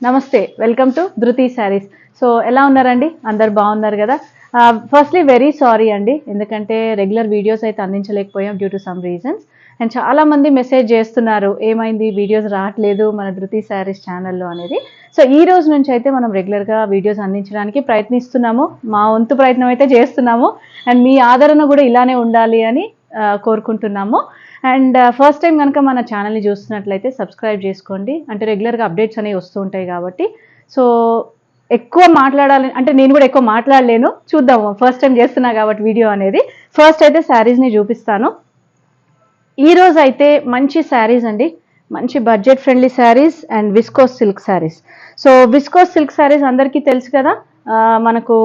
నమస్తే, welcome to ధృతి saris. So ఎలా ఉన్నారండి? అందరు బాగున్నారు కదా? ఫస్ట్లీ వెరీ సారీ అండి, ఎందుకంటే రెగ్యులర్ వీడియోస్ అయితే అందించలేకపోయాం due to some reasons. And చాలామంది మెసేజ్ చేస్తున్నారు, ఏమైంది వీడియోస్ రావట్లేదు మన ధృతి శారీస్ ఛానల్లో అనేది. సో ఈ రోజు నుంచి అయితే మనం రెగ్యులర్గా వీడియోస్ అందించడానికి ప్రయత్నిస్తున్నాము, మా వంతు ప్రయత్నం అయితే చేస్తున్నాము. అండ్ మీ ఆదరణ కూడా ఇలానే ఉండాలి అని కోరుకుంటున్నాము. అండ్ ఫస్ట్ టైం కనుక మన ఛానల్ని చూస్తున్నట్లయితే సబ్స్క్రైబ్ చేసుకోండి, అంటే రెగ్యులర్గా అప్డేట్స్ అనేవి వస్తూ ఉంటాయి కాబట్టి. సో ఎక్కువ మాట్లాడాలి అంటే నేను కూడా ఎక్కువ మాట్లాడలేను, చూద్దాము. ఫస్ట్ టైం చేస్తున్నా కాబట్టి వీడియో అనేది. ఫస్ట్ అయితే శారీస్ని చూపిస్తాను. ఈరోజు అయితే మంచి శారీస్ అండి, మంచి budget friendly saris and viscose silk saris. So viscose silk saris అందరికీ తెలుసు కదా, మనకు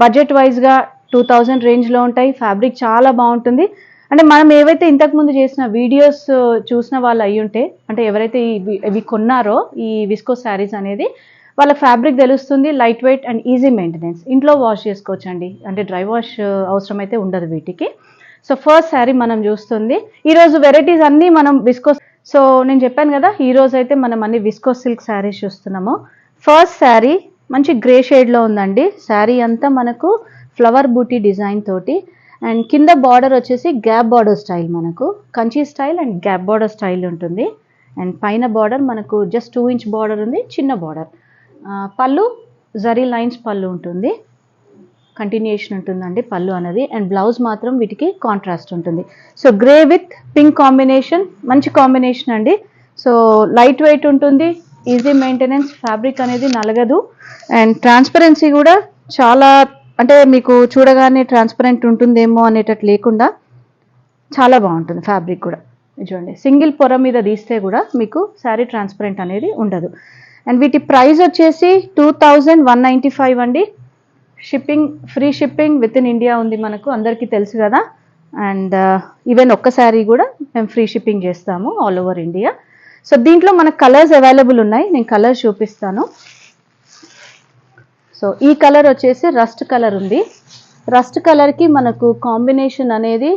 బడ్జెట్ వైజ్గా 2000 రేంజ్లో ఉంటాయి. ఫ్యాబ్రిక్ చాలా బాగుంటుంది. అంటే మనం ఏవైతే ఇంతకుముందు చేసిన వీడియోస్ చూసిన వాళ్ళు అయ్యి ఉంటే, అంటే ఎవరైతే ఇవి కొన్నారో ఈ విస్కోస్ శారీస్ అనేది, వాళ్ళ ఫ్యాబ్రిక్ తెలుస్తుంది. Light weight and easy maintenance, ఇంట్లో వాష్ చేసుకోవచ్చు అండి, అంటే డ్రై వాష్ అవసరం అయితే ఉండదు వీటికి. సో ఫస్ట్ శారీ మనం చూస్తుంది. ఈరోజు వెరైటీస్ అన్నీ మనం విస్కోస్. సో నేను చెప్పాను కదా, ఈరోజు అయితే మనం అన్ని విస్కోస్ సిల్క్ శారీస్ చూస్తున్నాము. ఫస్ట్ శారీ మంచి గ్రే షేడ్లో ఉందండి. శారీ అంతా మనకు ఫ్లవర్ బూటీ డిజైన్ తోటి, అండ్ కింద బార్డర్ వచ్చేసి గ్యాప్ బార్డర్ స్టైల్, మనకు Kanchi style and gap border style ఉంటుంది. అండ్ పైన బార్డర్ మనకు జస్ట్ 2 ఇంచ్ బార్డర్ ఉంది, చిన్న బార్డర్. పళ్ళు జరీ లైన్స్ పళ్ళు ఉంటుంది, కంటిన్యూషన్ ఉంటుందండి పళ్ళు అనేది. అండ్ బ్లౌజ్ మాత్రం వీటికి కాంట్రాస్ట్ ఉంటుంది. So grey with pink combination, మంచి కాంబినేషన్ అండి. సో లైట్ వెయిట్ ఉంటుంది, ఈజీ మెయింటెనెన్స్, ఫ్యాబ్రిక్ అనేది నలగదు. అండ్ ట్రాన్స్పరెన్సీ కూడా చాలా, అంటే మీకు చూడగానే ట్రాన్స్పరెంట్ ఉంటుందేమో అనేటట్టు లేకుండా చాలా బాగుంటుంది ఫ్యాబ్రిక్ కూడా. చూడండి, సింగిల్ పొర మీద తీస్తే కూడా మీకు శారీ ట్రాన్స్పరెంట్ అనేది ఉండదు. అండ్ వీటి ప్రైస్ వచ్చేసి 2195 అండి. Shipping, free shipping with in India ఉంది, మనకు అందరికీ తెలుసు కదా. అండ్ ఈవెన్ ఒక్క శారీ కూడా మేము ఫ్రీ షిప్పింగ్ చేస్తాము ఆల్ ఓవర్ ఇండియా. సో దీంట్లో మనకు కలర్స్ అవైలబుల్ ఉన్నాయి, నేను కలర్స్ చూపిస్తాను. సో ఈ కలర్ వచ్చేసి రస్ట్ కలర్ ఉంది. రస్ట్ కలర్కి మనకు కాంబినేషన్ అనేది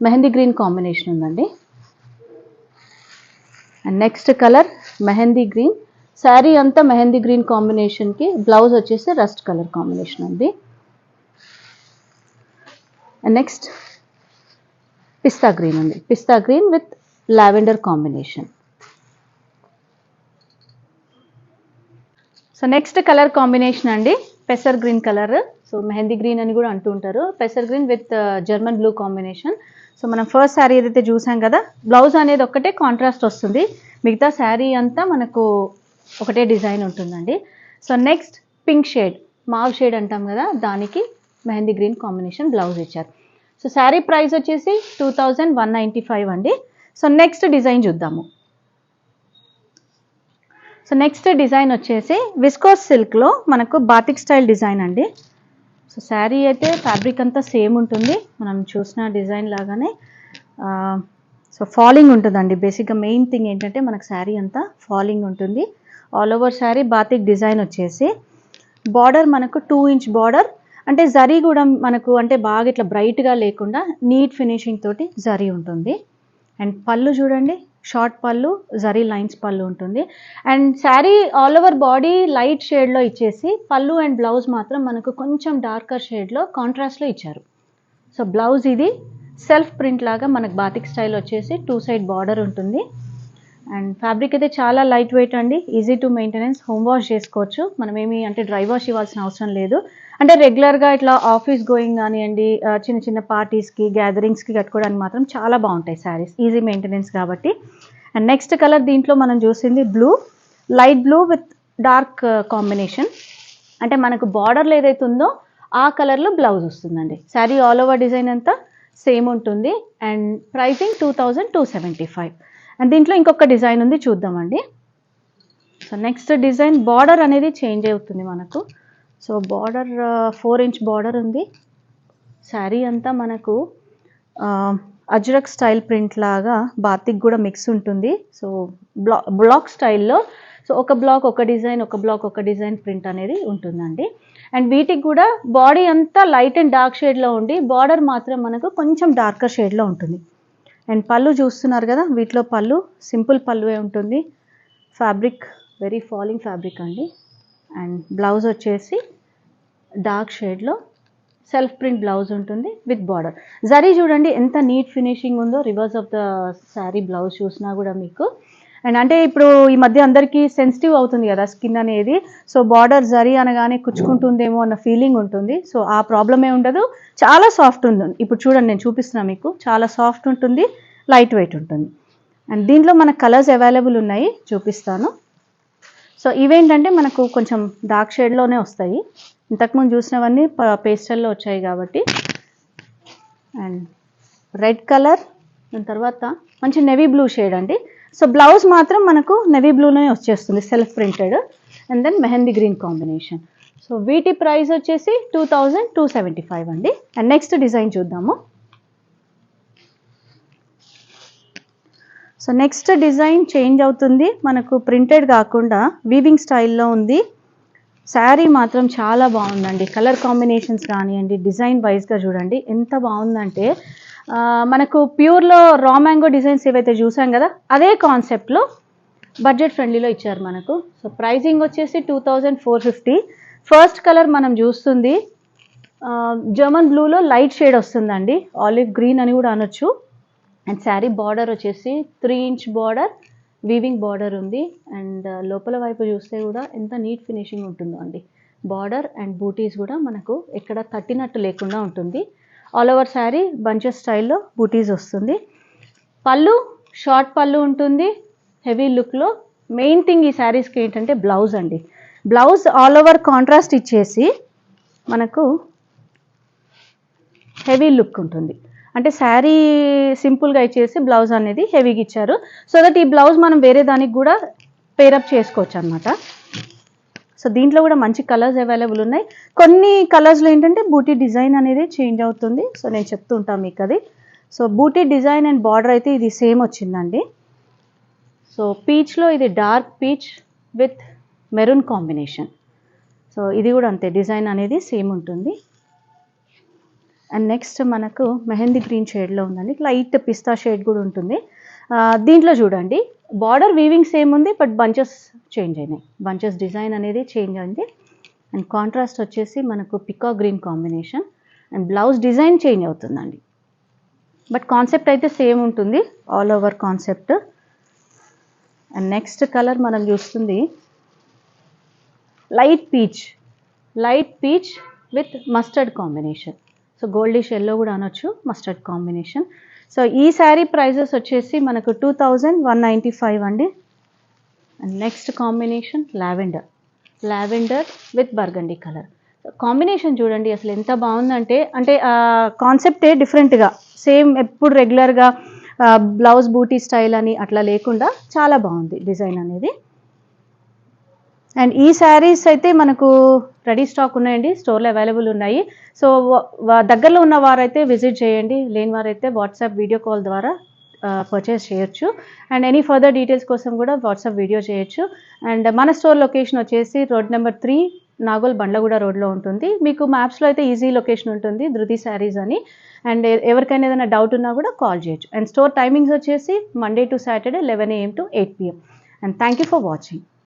మెహందీ గ్రీన్ కాంబినేషన్ ఉందండి. And next colour mehndi green. Sari అంతా మెహందీ గ్రీన్ కాంబినేషన్కి బ్లౌజ్ వచ్చేసి రస్ట్ కలర్ కాంబినేషన్ ఉంది. అండ్ నెక్స్ట్ పిస్తా గ్రీన్ ఉంది, pista green with lavender combination. So next colour combination అండి పెసర్ green colour. So mehndi green అని కూడా అంటూ ఉంటారు, పెసర్ green with German blue combination. So మనం ఫస్ట్ శారీ ఏదైతే చూసాం కదా, బ్లౌజ్ అనేది ఒక్కటే కాంట్రాస్ట్ వస్తుంది, మిగతా శారీ అంతా మనకు ఒకటే డిజైన్ ఉంటుందండి. So next pink shade, mauve shade అంటాం కదా, దానికి మెహందీ గ్రీన్ కాంబినేషన్ బ్లౌజ్ ఇచ్చారు. సో శారీ ప్రైస్ వచ్చేసి 2195 అండి. సో నెక్స్ట్ డిజైన్ చూద్దాము. సో నెక్స్ట్ డిజైన్ వచ్చేసి విస్కోస్ సిల్క్లో మనకు బాతిక్ స్టైల్ డిజైన్ అండి. సో శారీ అయితే ఫ్యాబ్రిక్ అంతా సేమ్ ఉంటుంది, మనం చూసిన డిజైన్ లాగానే. సో ఫాలింగ్ ఉంటుందండి, బేసిక్గా మెయిన్ థింగ్ ఏంటంటే మనకు శారీ అంతా ఫాలింగ్ ఉంటుంది. All over sari batik design వచ్చేసి బార్డర్ మనకు 2 ఇంచ్ బార్డర్, అంటే జరీ కూడా మనకు అంటే బాగా ఇట్లా బ్రైట్గా లేకుండా నీట్ ఫినిషింగ్ తోటి జరీ ఉంటుంది. అండ్ పళ్ళు చూడండి, షార్ట్ పళ్ళు, జరీ లైన్స్ పళ్ళు ఉంటుంది. And sari all over body light షేడ్లో ఇచ్చేసి పళ్ళు అండ్ బ్లౌజ్ మాత్రం మనకు కొంచెం డార్కర్ షేడ్లో కాంట్రాస్ట్లో ఇచ్చారు. సో బ్లౌజ్ ఇది సెల్ఫ్ ప్రింట్ లాగా మనకు బాతిక్ స్టైల్ వచ్చేసి 2 సైడ్ బార్డర్ ఉంటుంది. అండ్ ఫ్యాబ్రిక్ అయితే చాలా లైట్ వెయిట్ అండి, easy to maintenance, home wash చేసుకోవచ్చు. మనం ఏమి అంటే డ్రై వాష్ ఇవ్వాల్సిన అవసరం లేదు. అంటే రెగ్యులర్గా ఇట్లా ఆఫీస్ గోయింగ్ కానివ్వండి, చిన్న చిన్న పార్టీస్కి గ్యాదరింగ్స్కి కట్టుకోవడానికి మాత్రం చాలా బాగుంటాయి శారీస్, ఈజీ మెయింటెనెన్స్ కాబట్టి. అండ్ నెక్స్ట్ కలర్ దీంట్లో మనం చూసింది blue, light blue with dark combination, అంటే మనకు బార్డర్లో ఏదైతే ఉందో ఆ కలర్లో బ్లౌజ్ వస్తుందండి. శారీ ఆల్ ఓవర్ డిజైన్ అంతా సేమ్ ఉంటుంది. And pricing 2275. అండ్ దీంట్లో ఇంకొక డిజైన్ ఉంది, చూద్దామండి. సో నెక్స్ట్ డిజైన్ బార్డర్ అనేది చేంజ్ అవుతుంది మనకు. సో బార్డర్ 4 ఇంచ్ బార్డర్ ఉంది. శారీ అంతా మనకు అజ్రక్ స్టైల్ ప్రింట్ లాగా బాతిక్ కూడా మిక్స్ ఉంటుంది. సో బ్లాక్ స్టైల్లో, సో ఒక బ్లాక్ ఒక డిజైన్, ఒక బ్లాక్ ఒక డిజైన్ ప్రింట్ అనేది ఉంటుందండి. అండ్ వీటికి కూడా బాడీ అంతా లైట్ అండ్ డార్క్ షేడ్లో ఉండి బార్డర్ మాత్రం మనకు కొంచెం డార్కర్ షేడ్లో ఉంటుంది. అండ్ పళ్ళు చూస్తున్నారు కదా, వీటిలో పళ్ళు సింపుల్ పళ్ళువే ఉంటుంది. ఫ్యాబ్రిక్ వెరీ ఫాలింగ్ ఫ్యాబ్రిక్ అండి. అండ్ బ్లౌజ్ వచ్చేసి డార్క్ షేడ్లో సెల్ఫ్ ప్రింట్ బ్లౌజ్ ఉంటుంది విత్ బార్డర్. జరీ చూడండి ఎంత నీట్ ఫినిషింగ్ ఉందో, reverse of the sari blouse చూసినా కూడా మీకు. అండ్ అంటే ఇప్పుడు ఈ మధ్య అందరికీ సెన్సిటివ్ అవుతుంది కదా స్కిన్ అనేది, సో బార్డర్ జరీ అనగానే కుచ్చుకుంటుందేమో అన్న ఫీలింగ్ ఉంటుంది. సో ఆ ప్రాబ్లమే ఉండదు, చాలా సాఫ్ట్ ఉంటుంది. ఇప్పుడు చూడండి నేను చూపిస్తున్నాను మీకు, చాలా సాఫ్ట్ ఉంటుంది, లైట్ వెయిట్ ఉంటుంది. అండ్ దీంట్లో మన కలర్స్ అవైలబుల్ ఉన్నాయి, చూపిస్తాను. సో ఇవేంటంటే మనకు కొంచెం డార్క్ షేడ్లోనే వస్తాయి, ఇంతకుముందు చూసినవన్నీ పేస్టల్లో వచ్చాయి కాబట్టి. అండ్ రెడ్ కలర్, దాని తర్వాత మంచి నెవీ బ్లూ షేడ్ అండి. సో బ్లౌజ్ మాత్రం మనకు నెవీ బ్లూలోనే వచ్చేస్తుంది, self printed. And then mehndi green combination. So వీటి ప్రైస్ వచ్చేసి 2275 అండి. అండ్ నెక్స్ట్ డిజైన్ చూద్దాము. సో నెక్స్ట్ డిజైన్ చేంజ్ అవుతుంది, మనకు ప్రింటెడ్ కాకుండా వీవింగ్ స్టైల్లో ఉంది. శారీ మాత్రం చాలా బాగుందండి, కలర్ కాంబినేషన్స్ కానివ్వండి, డిజైన్ వైజ్గా చూడండి ఎంత బాగుందంటే, మనకు ప్యూర్లో రా మ్యాంగో డిజైన్స్ ఏవైతే చూసాం కదా అదే కాన్సెప్ట్లో బడ్జెట్ ఫ్రెండ్లీలో ఇచ్చారు మనకు. సో ప్రైజింగ్ వచ్చేసి 2450. ఫస్ట్ కలర్ మనం చూస్తుంది జర్మన్ బ్లూలో లైట్ షేడ్ వస్తుందండి, ఆలివ్ గ్రీన్ అని కూడా అనొచ్చు. అండ్ శారీ బార్డర్ వచ్చేసి 3 ఇంచ్ బార్డర్, వీవింగ్ బార్డర్ ఉంది. అండ్ లోపల వైపు చూస్తే కూడా ఎంత నీట్ ఫినిషింగ్ ఉంటుందో అండి. బార్డర్ అండ్ బూటీస్ కూడా మనకు ఎక్కడ తట్టినట్టు లేకుండా ఉంటుంది. ఆల్ ఓవర్ శారీ బంచెస్ స్టైల్లో బూటీస్ వస్తుంది. పళ్ళు షార్ట్ పళ్ళు ఉంటుంది హెవీ లుక్లో. మెయిన్ థింగ్ ఈ శారీస్కి ఏంటంటే బ్లౌజ్ అండి. బ్లౌజ్ ఆల్ ఓవర్ కాంట్రాస్ట్ ఇచ్చేసి మనకు హెవీ లుక్ ఉంటుంది. అంటే శారీ సింపుల్గా ఇచ్చేసి బ్లౌజ్ అనేది హెవీగా ఇచ్చారు, సో దట్ ఈ బ్లౌజ్ మనం వేరే దానికి కూడా పేరప్ చేసుకోవచ్చు అనమాట. సో దీంట్లో కూడా మంచి కలర్స్ అవైలబుల్ ఉన్నాయి. కొన్ని కలర్స్లో ఏంటంటే బూటీ డిజైన్ అనేది చేంజ్ అవుతుంది, సో నేను చెప్తూ ఉంటాను మీకు అది. So booti design and border అయితే ఇది సేమ్ వచ్చిందండి. సో పీచ్లో ఇది dark peach with maroon combination. So ఇది కూడా అంతే, డిజైన్ అనేది సేమ్ ఉంటుంది. అండ్ నెక్స్ట్ మనకు మెహందీ గ్రీన్ షేడ్లో ఉందండి, లైట్ పిస్తా షేడ్ కూడా ఉంటుంది. దీంట్లో చూడండి బార్డర్ వీవింగ్ సేమ్ ఉంది, బట్ బంచెస్ చేంజ్ అయినాయి, బంచెస్ డిజైన్ అనేది చేంజ్ అయింది. అండ్ కాంట్రాస్ట్ వచ్చేసి మనకు పికా green combination. And blouse design change అవుతుందండి, బట్ కాన్సెప్ట్ అయితే సేమ్ ఉంటుంది, all over concept. And next colour మనం చూస్తుంది light peach with mustard combination. So goldish yellow కూడా అనొచ్చు, మస్టర్డ్ కాంబినేషన్. సో ఈ శారీ ప్రైజెస్ వచ్చేసి మనకు 2195 అండి. And next combination lavender with burgundy colour. Combination చూడండి అసలు ఎంత బాగుందంటే, అంటే కాన్సెప్టే డిఫరెంట్గా, సేమ్ ఎప్పుడు రెగ్యులర్గా బ్లౌజ్ బూటీ స్టైల్ అని అట్లా లేకుండా చాలా బాగుంది డిజైన్ అనేది. అండ్ ఈ శారీస్ అయితే మనకు రెడీ స్టాక్ ఉన్నాయండి, స్టోర్లో అవైలబుల్ ఉన్నాయి. సో దగ్గరలో ఉన్న వారైతే విజిట్ చేయండి, లేని వారైతే వాట్సాప్ వీడియో కాల్ ద్వారా పర్చేస్ చేయొచ్చు. అండ్ ఎనీ ఫర్దర్ డీటెయిల్స్ కోసం కూడా వాట్సాప్ వీడియో చేయొచ్చు. అండ్ మన స్టోర్ లొకేషన్ వచ్చేసి రోడ్ నెంబర్ 3 నాగోల్ బండ్లగూడ రోడ్లో ఉంటుంది. మీకు మ్యాప్స్లో అయితే ఈజీ లొకేషన్ ఉంటుంది, ధృతి శారీస్ అని. అండ్ ఎవరికైనా ఏదైనా డౌట్ ఉన్నా కూడా కాల్ చేయొచ్చు. అండ్ స్టోర్ టైమింగ్స్ వచ్చేసి Monday to Saturday 11 AM to 8 PM. And thank you for watching.